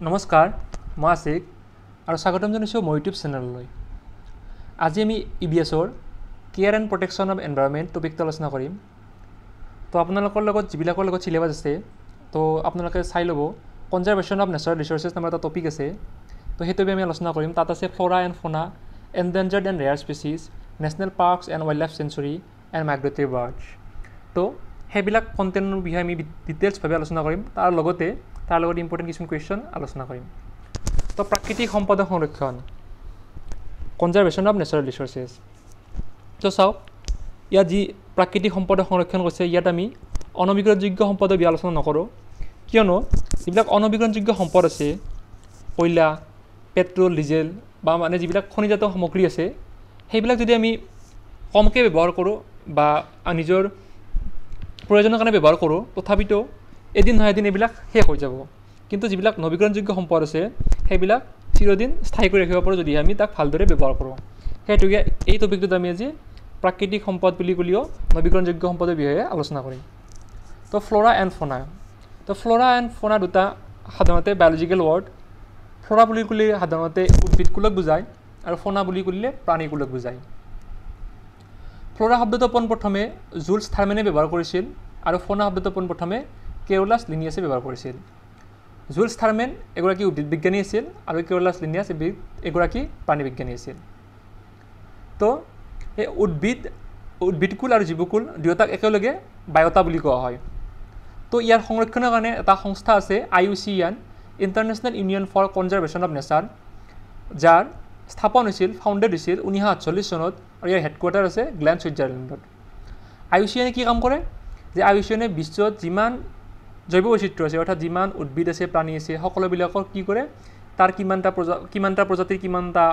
নমস্কাৰ মই আছিক আৰু স্বাগতম জনাইছোঁ মোৰ ইউটিউব চেনেললৈ। আজি আমি EBSৰ care and protection of environment টপিকটো আলোচনা কৰিম। তো আপোনালোকৰ লগত যিবিলাকৰ লগত চিলেবাছ আছে তো আপোনালোকে চাই ল'ব কনজাৰভেশ্যন অফ নেচাৰেল ৰিচোৰ্চেছ নামৰ এটা টপিক আছে। তো সেইটো আমি আলোচনা কৰিম। তাত আছে flora and fauna, endangered and rare species, national parks and wildlife sanctuary and migratory birds. তো সেইবিলাক কণ্টেণ্টৰ বিষয়ে আমি ডিটেইলছভাৱে আলোচনা কৰিম। তাৰ লগত ইম্পৰ্টেণ্ট কিছুমান কুৱেশ্যন আলোচনা কৰিম। তো প্ৰাকৃতিক সম্পদৰ সংৰক্ষণ, কনজাৰভেশ্যন অফ নেচাৰেল ৰিচোৰ্চেছ। তো চাওক, ইয়াত যি প্ৰাকৃতিক সম্পদৰ সংৰক্ষণ কৰিছে, ইয়াত আমি অনবীকৰণযোগ্য সম্পদৰ বিষয়ে আলোচনা নকৰোঁ, কিয়নো যিবিলাক অনবীকৰণযোগ্য সম্পদ আছে, কয়লা, পেট্ৰল, ডিজেল বা মানে যিবিলাক খনিজাত সামগ্ৰী আছে, সেইবিলাক যদি আমি কমকৈ ব্যৱহাৰ কৰোঁ বা নিজৰ প্ৰয়োজনৰ কাৰণে ব্যৱহাৰ কৰোঁ, তথাপিতো এদিন নহয় এদিন এইবিলাক শেষ হৈ যাব। কিন্তু যিবিলাক নৱীকৰণযোগ্য সম্পদ আছে সেইবিলাক চিৰদিন স্থায়ী কৰি ৰাখিব পাৰোঁ যদি আমি তাক ভালদৰে ব্যৱহাৰ কৰোঁ। সেইটোকে এই টপিকটোত আমি আজি প্ৰাকৃতিক সম্পদ বুলি ক'লেও নৱীকৰণযোগ্য সম্পদৰ বিষয়ে আলোচনা কৰিম। তো ফ্ল'ৰা এণ্ড ফ'না। তো ফ্ল'ৰা এণ্ড ফ'না দুটা সাধাৰণতে বায়'লজিকেল ৱৰ্ড। ফ্ল'ৰা বুলি ক'লে সাধাৰণতে উদ্ভিদকুলক বুজায় আৰু ফ'না বুলি ক'লে প্ৰাণীকুলক বুজায়। ফ্ল'ৰা শব্দটো পোনপ্ৰথমে জুলছ থাৰ্মেনে ব্যৱহাৰ কৰিছিল আৰু ফ'না শব্দটো পোনপ্ৰথমে কেৰলাছ লিনিয়াছে ব্যৱহাৰ কৰিছিল। জুলছ থাৰ্মেন এগৰাকী উদ্ভিদ বিজ্ঞানী আছিল আৰু কেৰলাছ লিনিয়াছ এগৰাকী প্ৰাণী বিজ্ঞানী আছিল। তো এই উদ্ভিদকুল আৰু জীৱকুল দুয়োটাক একেলগে বায়'টা বুলি কোৱা হয়। তো ইয়াৰ সংৰক্ষণৰ কাৰণে এটা সংস্থা আছে IUCN, international union for conservation of nature, যাৰ স্থাপন হৈছিল, ফাউণ্ডেড হৈছিল 1948 চনত আৰু ইয়াৰ হেডকোৱাৰ্টাৰ আছে গ্লেন, ছুইজাৰলেণ্ডত। IUCNে কি কাম কৰে? যে IUCNে বিশ্বত যিমান জৈৱ বৈচিত্ৰ্য আছে, অৰ্থাৎ যিমান উদ্ভিদ আছে, প্ৰাণী আছে, সকলোবিলাকৰ কি কৰে, তাৰ কিমানটা প্ৰজাতিৰ কিমানটা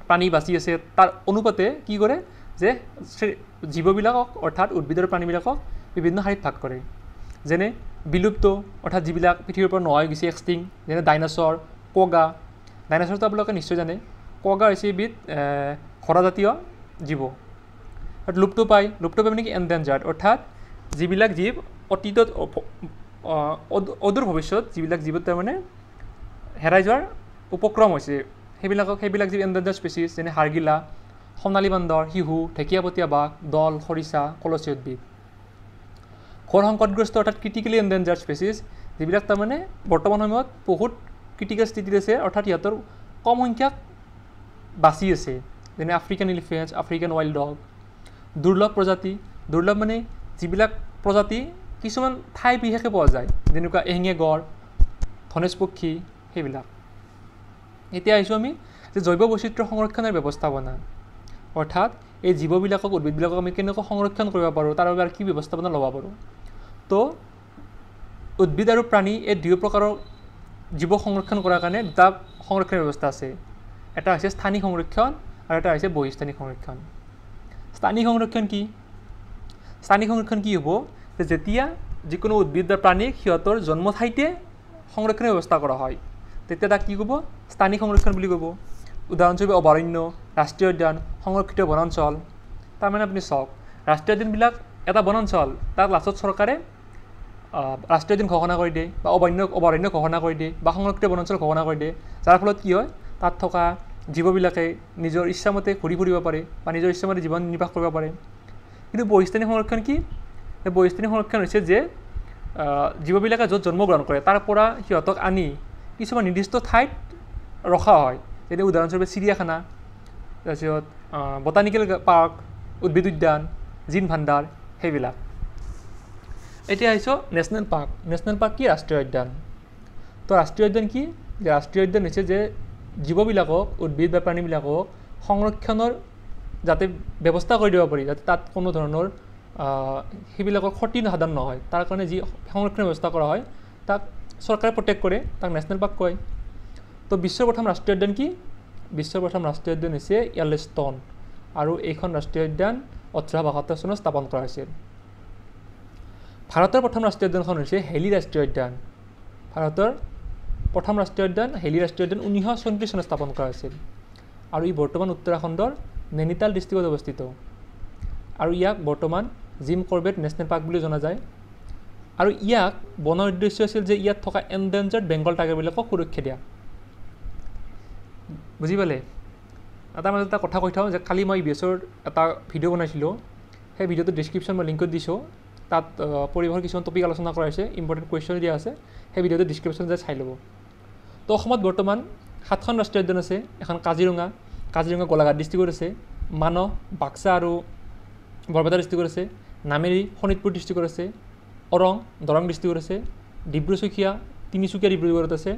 প্ৰাণী বাচি আছে তাৰ অনুপাতে কি কৰে যে জীৱবিলাকক অৰ্থাৎ উদ্ভিদৰ প্ৰাণীবিলাকক বিভিন্ন শাৰীত ভাগ কৰে। যেনে বিলুপ্ত অৰ্থাৎ যিবিলাক পৃথিৱীৰ পৰা নোহোৱা হৈ গৈছে, এক্সটিং, যেনে ডাইনাছৰ, কগা। ডাইনাছৰটো আপোনালোকে নিশ্চয় জানে। কগা হৈছে এবিধ ঘোঁৰাজাতীয় জীৱ। লুপ্ত পায় মানে কি এনডেঞ্জাৰ্ড, অৰ্থাৎ যিবিলাক জীৱ অতীতত অদূৰ ভৱিষ্যত যিবিলাক জীৱ তাৰমানে হেৰাই যোৱাৰ উপক্ৰম হৈছে, সেইবিলাক জীৱ এনডেঞ্জাৰ্ড স্পেচিছ, যেনে হাড়গিলা, সোণালী বান্দৰ, শিহু, ঢেকীয়াপতীয়া বাঘ, দল, খৰিচা, কলচী উদ্ভিদ। ঘোৰ সংকটগ্ৰস্ত অৰ্থাৎ ক্ৰিটিকেলি এনডেঞ্জাৰ্ড স্পেচিছ, যিবিলাক তাৰমানে বৰ্তমান সময়ত বহুত ক্ৰিটিকেল স্থিতিত আছে, অৰ্থাৎ সিহঁতৰ কম সংখ্যক বাচি আছে, যেনে African elephants, African wild dog. দুৰ্লভ প্ৰজাতি, দুৰ্লভ মানে যিবিলাক প্ৰজাতি কিছুমান ঠাই বিশেষে পোৱা যায়, যেনেকুৱা এশিঙীয়া গড়, ধনেশ পক্ষী, সেইবিলাক। এতিয়া আহিছোঁ আমি যে জৈৱ বৈচিত্ৰ্য সংৰক্ষণৰ ব্যৱস্থাপনা, অৰ্থাৎ এই জীৱবিলাকক, উদ্ভিদবিলাকক আমি কেনেকৈ সংৰক্ষণ কৰিব পাৰোঁ, তাৰ বাবে আৰু কি ব্যৱস্থাপনা ল'ব পাৰোঁ। তো উদ্ভিদ আৰু প্ৰাণী এই দুই প্ৰকাৰৰ জীৱ সংৰক্ষণ কৰাৰ কাৰণে দুটা সংৰক্ষণ ব্যৱস্থা আছে। এটা হৈছে স্থানিক সংৰক্ষণ আৰু এটা হৈছে বহিস্থানিক সংৰক্ষণ। স্থানিক সংৰক্ষণ কি? স্থানিক সংৰক্ষণ কি হ'ব? যে যেতিয়া যিকোনো উদ্ভিদ বা প্ৰাণীক সিহঁতৰ জন্ম ঠাইতে সংৰক্ষণৰ ব্যৱস্থা কৰা হয়, তেতিয়া তাক কি ক'ব? স্থানিক সংৰক্ষণ বুলি ক'ব। উদাহৰণস্বৰূপে অভয়াৰণ্য, ৰাষ্ট্ৰীয় উদ্যান, সংৰক্ষিত বনাঞ্চল। তাৰমানে আপুনি চাওক, ৰাষ্ট্ৰীয় উদ্যানবিলাক এটা বনাঞ্চল, তাক লাষ্টত চৰকাৰে ৰাষ্ট্ৰীয় উদ্যান ঘোষণা কৰি দিয়ে বা অভয়াৰণ্য ঘোষণা কৰি দিয়ে বা সংৰক্ষিত বনাঞ্চল ঘোষণা কৰি দিয়ে, যাৰ ফলত কি হয়, তাত থকা জীৱবিলাকে নিজৰ ইচ্ছামতে ঘূৰি ফুৰিব পাৰে বা নিজৰ ইচ্ছামতে জীৱন নিৰ্বাহ কৰিব পাৰে। কিন্তু বহিস্থানিক সংৰক্ষণ কি? বহিস্থানিক সংৰক্ষণ হৈছে যে জীৱবিলাকে য'ত জন্মগ্ৰহণ কৰে তাৰ পৰা সিহঁতক আনি কিছুমান নিৰ্দিষ্ট ঠাইত ৰখা হয়, যেনে উদাহৰণস্বৰূপে চিৰিয়াখানা, তাৰপিছত বটানিকেল পাৰ্ক, উদ্ভিদ উদ্যান, জিন ভাণ্ডাৰ, সেইবিলাক। এতিয়া আহিছোঁ নেশ্যনেল পাৰ্ক। নেশ্যনেল পাৰ্ক কি? ৰাষ্ট্ৰীয় উদ্যান। তো ৰাষ্ট্ৰীয় উদ্যান কি? যে ৰাষ্ট্ৰীয় উদ্যান হৈছে যে জীৱবিলাকক, উদ্ভিদ বা প্ৰাণীবিলাকক সংৰক্ষণৰ যাতে ব্যৱস্থা কৰি দিব পাৰি, যাতে তাত কোনো ধৰণৰ সেইবিলাকৰ ক্ষতি সাধন নহয়, তাৰ কাৰণে যি সংৰক্ষণৰ ব্যৱস্থা কৰা হয় তাক চৰকাৰে প্ৰটেক্ট কৰে, তাক নেশ্যনেল পাৰ্ক কয়। তো বিশ্বৰ প্ৰথম ৰাষ্ট্ৰীয় উদ্যান কি? বিশ্বৰ প্ৰথম ৰাষ্ট্ৰীয় উদ্যান হৈছে য়েল্ল'ষ্ট'ন, আৰু এইখন ৰাষ্ট্ৰীয় উদ্যান 1872 চনত স্থাপন কৰা হৈছিল। ভাৰতৰ প্ৰথম ৰাষ্ট্ৰীয় উদ্যানখন হৈছে হেলি ৰাষ্ট্ৰীয় উদ্যান। ভাৰতৰ প্ৰথম ৰাষ্ট্ৰীয় উদ্যান হেলি ৰাষ্ট্ৰীয় উদ্যান 1934 চনত স্থাপন কৰা হৈছিল, আৰু ই বৰ্তমান উত্তৰাখণ্ডৰ নৈনিতাল ডিষ্ট্ৰিক্টত অৱস্থিত, আৰু ইয়াক বৰ্তমান জিম কৰবেট নেশ্যনেল পাৰ্ক বুলি জনা যায়। আৰু ইয়াক বনোৱাৰ উদ্দেশ্য আছিল যে ইয়াত থকা এনডেঞ্জাৰ্ড বেংগল টাইগাৰবিলাকক সুৰক্ষা দিয়া। বুজি পালে? এটা মাজত এটা কথা কৈ থওঁ যে কালি মই EBSৰ এটা ভিডিঅ' বনাইছিলোঁ, সেই ভিডিঅ'টো ডিছক্ৰিপশ্যন মই লিংকত দিছোঁ। তাত পৰিৱেশৰ কিছুমান টপিক আলোচনা কৰা হৈছে, ইম্পৰ্টেণ্ট কুৱেশ্যন দিয়া আছে, সেই ভিডিঅ'টো ডিছক্ৰিপশ্যন যে চাই ল'ব। তো অসমত বৰ্তমান 7খন ৰাষ্ট্ৰীয় উদ্যান আছে। এখন কাজিৰঙা গোলাঘাট ডিষ্ট্ৰিক্টত আছে, মানহ বাক্সা আৰু বৰপেটা ডিষ্ট্ৰিক্টত আছে, নামেৰি শোণিতপুৰ ডিষ্ট্ৰিক্টত আছে, অৰং দৰং ডিষ্ট্ৰিক্টত আছে, ডিব্ৰু-চৈখোৱা তিনিচুকীয়া ডিব্ৰুগড়ত আছে,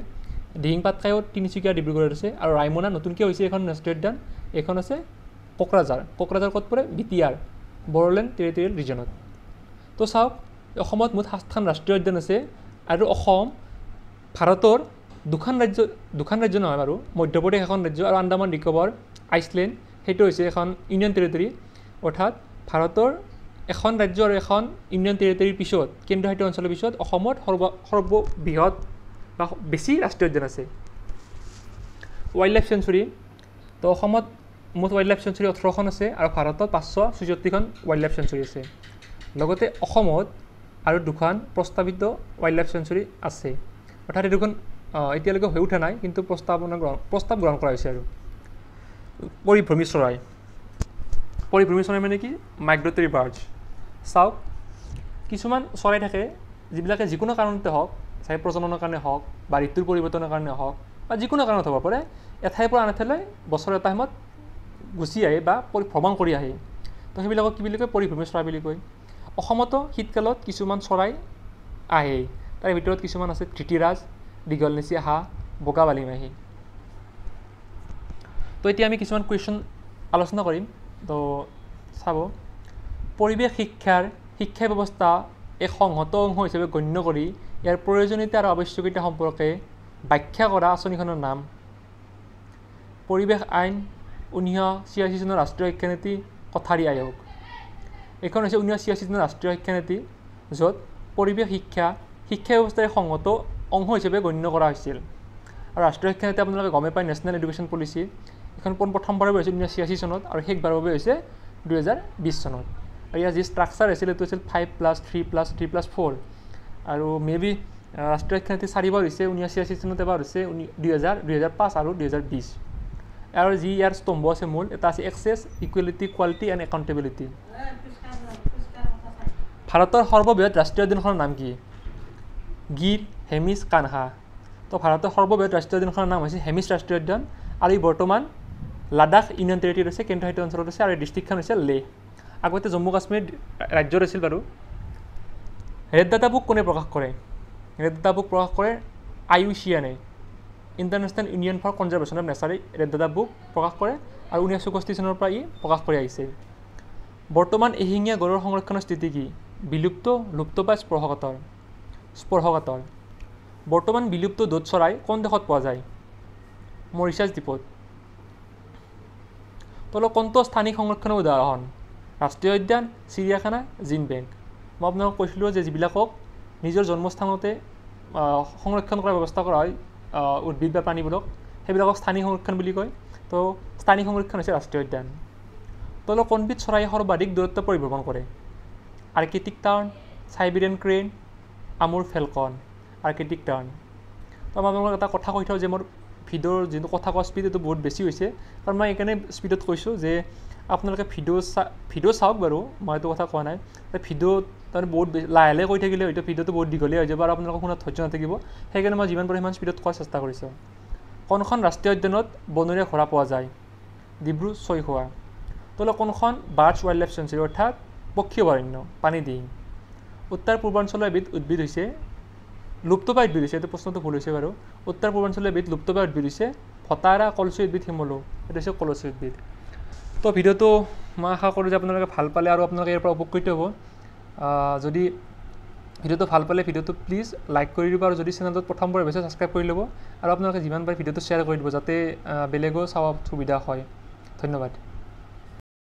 দিহিং পাটকাইও তিনিচুকীয়া ডিব্ৰুগড়ত আছে, আৰু ৰায়মনা নতুনকৈ হৈছে এখন ৰাষ্ট্ৰীয় উদ্যান, এইখন আছে কোকৰাঝাৰ ক'ত পৰে? BTR বড়োলেণ্ড টেৰিটৰিয়েল ৰিজনত। তো চাওক, অসমত মুঠ 7খন ৰাষ্ট্ৰীয় উদ্যান আছে, আৰু অসম ভাৰতৰ দুখন ৰাজ্য নহয় বাৰু, মধ্যপ্ৰদেশ এখন ৰাজ্য আৰু আন্দামান নিকোবৰ আইচলেণ্ড সেইটো হৈছে এখন ইউনিয়ন টেৰিটৰি। অৰ্থাৎ ভাৰতৰ এখন ৰাজ্য আৰু এখন ইউনিয়ন টেৰিটৰিৰ পিছত, কেন্দ্ৰীয় অঞ্চলৰ পিছত অসমত সৰ্ববৃহৎ বা বেছি ৰাষ্ট্ৰীয় উদ্যান আছে। ৱাইল্ড লাইফ চেঞ্চুৰী, তো অসমত মুঠ ৱাইল্ড লাইফ চেঞ্চুৰী 18খন আছে, আৰু ভাৰতত 566খন ৱাইল্ড লাইফ চেঞ্চুৰী আছে। লগতে অসমত আৰু 2খন প্ৰস্তাৱিত ৱাইল্ড লাইফ চেঞ্চুৰী আছে। অৰ্থাৎ এই 2খন এতিয়ালৈকে হৈ উঠা নাই, কিন্তু প্ৰস্তাৱ গ্ৰহণ কৰা হৈছে। আৰু পৰিভ্ৰমী চৰাই মানে কি? Migratory birds. চাওক, কিছুমান চৰাই থাকে যিবিলাকে যিকোনো কাৰণতে হওক, চাই প্ৰজননৰ কাৰণে হওক বা ঋতুৰ পৰিৱৰ্তনৰ কাৰণে হওক বা যিকোনো কাৰণত হ'ব পাৰে, এঠাইৰ পৰা আন এঠাইলৈ বছৰৰ এটা সময়ত গুচি আহে বা ভ্ৰমণ কৰি আহে। তো সেইবিলাকক কি বুলি কয়? পৰিভ্ৰমী চৰাই বুলি কয়। অসমতো শীতকালত কিছুমান চৰাই আহে, তাৰে ভিতৰত কিছুমান আছে ধৃতিৰাজ, দীঘলনেচি হাঁহ, বগা বালিমাহী। তো এতিয়া আমি কিছুমান কুৱেশ্যন আলোচনা কৰিম। তো চাব, পৰিৱেশ শিক্ষা ব্যৱস্থা এক সংহত অংশ হিচাপে গণ্য কৰি ইয়াৰ প্ৰয়োজনীয়তা আৰু আৱশ্যকীয়তা সম্পৰ্কে ব্যাখ্যা কৰা আঁচনিখনৰ নাম। পৰিৱেশ আইন 1986 চনৰ ৰাষ্ট্ৰীয় শিক্ষানীতি কঠাৰী আয়োগ। এইখন হৈছে 1986 চনৰ ৰাষ্ট্ৰীয় শিক্ষানীতি, য'ত পৰিৱেশ শিক্ষা ব্যৱস্থাৰ এক সংহত অংশ হিচাপে গণ্য কৰা হৈছিল। আৰু ৰাষ্ট্ৰীয় শিক্ষানীতি আপোনালোকে গমে পায়, নেশ্যনেল এডুকেশ্যন পলিচি। এইখন প্ৰথমবাৰৰ বাবে হৈছিল 1986 চনত, আৰু শেষবাৰৰ বাবে হৈছে 2020 চনত। আৰু ইয়াৰ যি ষ্ট্ৰাকচাৰ আছিল এইটো আছিল 5+3+3+4। আৰু মেবি ৰাষ্ট্ৰীয় শিক্ষানীতি 4বাৰ হৈছে, 1986 চনত এবাৰ হৈছে, 2000, 2005 আৰু 2020। আৰু যি ইয়াৰ স্তম্ভ আছে মূল, এটা আছে access, equality, quality and accountability. ভাৰতৰ সৰ্ববৃহৎ ৰাষ্ট্ৰীয় উদ্যানখনৰ নাম কি? গিৰ, হেমিছ, কানহা। তো ভাৰতৰ সৰ্ববৃহৎ ৰাষ্ট্ৰীয় উদ্যানখনৰ নাম হৈছে হেমিছ ৰাষ্ট্ৰীয় উদ্যান, আৰু ই বৰ্তমান লাডাখ ইউনিয়ন টেৰিটৰিত আছে, কেন্দ্ৰীয় অঞ্চলত আছে, আৰু এই ডিষ্ট্ৰিক্টখন হৈছে লেহ। আগতে জম্মু কাশ্মীৰ ৰাজ্যত আছিল বাৰু। ৰেড ডাটা বুক কোনে প্ৰকাশ কৰে? ৰেড ডাটা বুক প্ৰকাশ কৰে IUCN, international union for conservation of nature, red data book প্ৰকাশ কৰে, আৰু 1964 চনৰ পৰা ই প্ৰকাশ কৰি আহিছে। বৰ্তমান এশিঙীয়া গঁড়ৰ সংৰক্ষণৰ স্থিতি কি? বিলুপ্ত, লুপ্তপ্ৰায়, স্পৰ্শকাতৰ। বৰ্তমান বিলুপ্ত দূত চৰাই কোন দেশত পোৱা যায়? মৰিচাছ দ্বীপত। তলত কোনটো স্থানিক সংৰক্ষণৰ উদাহৰণ? ৰাষ্ট্ৰীয় উদ্যান, চিৰিয়াখানা, জিন বেংক। মই আপোনালোকক কৈছিলোঁ যে যিবিলাকক নিজৰ জন্মস্থানতে সংৰক্ষণ কৰাৰ ব্যৱস্থা কৰা হয় উদ্ভিদ বা প্ৰাণীবোৰক, সেইবিলাকক স্থানিক সংৰক্ষণ বুলি কয়। তো স্থানিক সংৰক্ষণ হৈছে ৰাষ্ট্ৰীয় উদ্যান। তলত কোনবিধ চৰাইয়ে সৰ্বাধিক দূৰত্ব পৰিভ্ৰমণ কৰে? Arctic tern, Siberian crane, Amur falcon. Arctic tern. তো মই আপোনালোকক এটা কথা কৈ থওঁ যে মোৰ ভিডিঅ'ৰ যিটো কথা কোৱা স্পীড এইটো বহুত বেছি হৈছে, কাৰণ মই এইকাৰণে স্পীডত কৈছোঁ যে আপোনালোকে ভিডিঅ' চাওক বাৰু, মই এইটো কথা কোৱা নাই। ভিডিঅ'ত তাৰমানে বহুত লাহে লাহে কৈ থাকিলে হয়তো ভিডিঅ'টো বহুত দীঘলীয়া হৈ যাব, আৰু আপোনালোকক শুনাত ধৈৰ্য নাথাকিব। সেইকাৰণে মই যিমান পাৰোঁ সিমান স্পীডত কোৱাৰ চেষ্টা কৰিছোঁ। কোনখন ৰাষ্ট্ৰীয় উদ্যানত বনৰীয়া ঘোঁৰা পোৱা যায়? ডিব্ৰু-চৈখোৱা। তলত কোনখন বাৰ্ডছ ৱাইল্ড লাইফ চেঞ্চুৰী, অৰ্থাৎ পক্ষী অভয়াৰণ্য? পানীডিং। উত্তৰ পূৰ্বাঞ্চলৰ এবিধ উদ্ভিদ হৈছে লুপ্তপ্ৰায় উদ্ভিদ হৈছে, এইটো প্ৰশ্নটো ভুল হৈছে বাৰু। উত্তৰ পূৰ্বাঞ্চলৰ এবিধ লুপ্তপ্ৰায় উদ্ভিদ হৈছে ভটাৰা কলচী উদ্ভিদ শিমলু, এইটো হৈছে কলচী উদ্ভিদ। তো ভিডিঅ'টো মই আশা কৰোঁ যে আপোনালোকে ভাল পালে আৰু আপোনালোকে ইয়াৰ পৰা উপকৃত হ'ব। যদি ভিডিঅ'টো ভাল পালে ভিডিঅ'টো প্লিজ লাইক কৰি দিব, আৰু যদি চেনেলটোত প্ৰথমবাৰ হৈছে ছাবস্ক্ৰাইব কৰি ল'ব, আৰু আপোনালোকে যিমান পাৰে ভিডিঅ'টো শ্বেয়াৰ কৰি দিব, যাতে বেলেগেও চাব সুবিধা হয়। ধন্যবাদ।